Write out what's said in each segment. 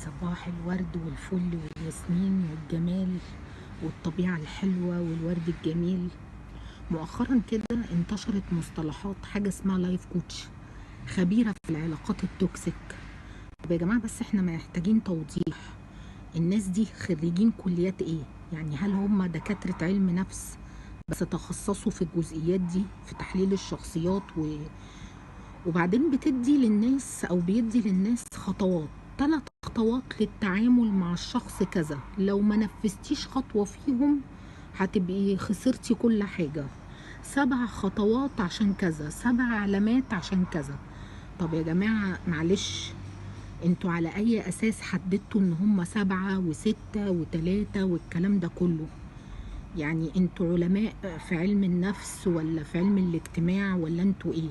صباح الورد والفل والياسمين والجمال والطبيعة الحلوة والورد الجميل. مؤخرا كده انتشرت مصطلحات حاجة اسمها لايف كوتش، خبيرة في العلاقات التوكسيك. طب يا جماعة، بس احنا محتاجين توضيح. الناس دي خريجين كليات ايه؟ يعني هل هم دكاترة علم نفس بس تخصصوا في الجزئيات دي، في تحليل الشخصيات وبعدين بتدي للناس او بيدي للناس خطوات، 3 خطوات للتعامل مع الشخص كذا، لو ما نفذتيش خطوة فيهم هتبقي خسرتي كل حاجة. 7 خطوات عشان كذا، 7 علامات عشان كذا. طب يا جماعة معلش، انتوا على اي اساس حددتوا ان هم 7 و6 و3 والكلام ده كله؟ يعني انتوا علماء في علم النفس ولا في علم الاجتماع ولا انتوا ايه؟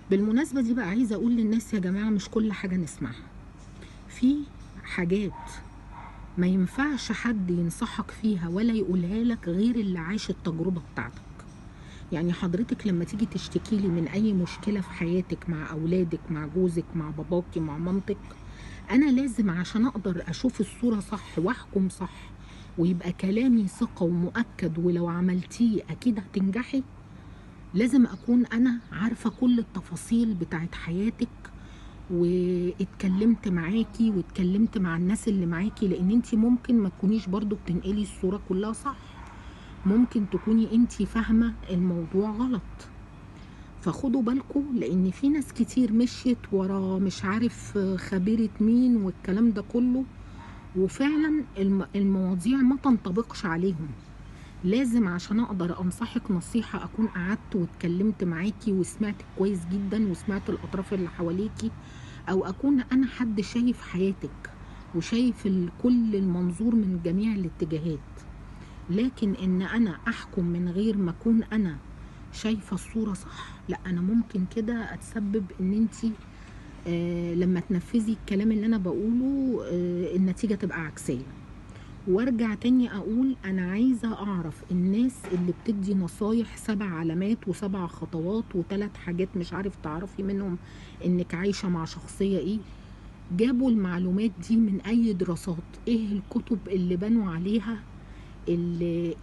بالمناسبة دي بقى عايزة اقول للناس يا جماعة، مش كل حاجة نسمعها. في حاجات ما ينفعش حد ينصحك فيها ولا يقولها لك غير اللي عاش التجربة بتاعتك. يعني حضرتك لما تيجي تشتكي لي من اي مشكلة في حياتك، مع اولادك، مع جوزك، مع باباكي، مع مامتك، انا لازم عشان اقدر اشوف الصورة صح واحكم صح ويبقى كلامي ثقة ومؤكد ولو عملتيه اكيد هتنجحي، لازم اكون انا عارفة كل التفاصيل بتاعت حياتك، واتكلمت معاكي واتكلمت مع الناس اللي معاكي، لان انتي ممكن ما تكونيش برضو بتنقلي الصورة كلها صح، ممكن تكوني انتي فاهمة الموضوع غلط. فخدوا بالكم، لان في ناس كتير مشيت ورا مش عارف خبيرة مين والكلام ده كله، وفعلا المواضيع ما تنطبقش عليهم. لازم عشان اقدر انصحك نصيحة اكون قعدت واتكلمت معاكي وسمعتك كويس جدا وسمعت الاطراف اللي حواليكي، او اكون انا حد شايف حياتك وشايف كل المنظور من جميع الاتجاهات. لكن ان انا احكم من غير ما اكون انا شايفة الصورة صح، لا، انا ممكن كده اتسبب ان انتي لما تنفذي الكلام اللي انا بقوله النتيجة تبقى عكسية. وارجع تاني اقول، انا عايزة اعرف الناس اللي بتدي نصايح 7 علامات و7 خطوات و3 حاجات مش عارف تعرفي منهم انك عايشة مع شخصية ايه، جابوا المعلومات دي من اي دراسات؟ ايه الكتب اللي بنوا عليها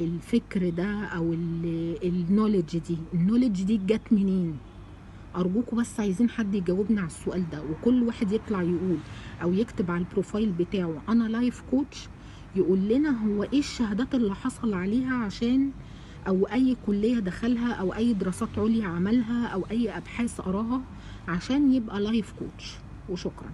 الفكر ده او النوليدج دي جت منين؟ ارجوكوا بس عايزين حد يجاوبنا على السؤال ده، وكل واحد يطلع يقول او يكتب على البروفايل بتاعه انا لايف كوتش، يقول لنا هو ايه الشهادات اللي حصل عليها عشان، او اي كلية دخلها او اي دراسات عليا عملها او اي ابحاث قراها عشان يبقى لايف كوتش. وشكرا.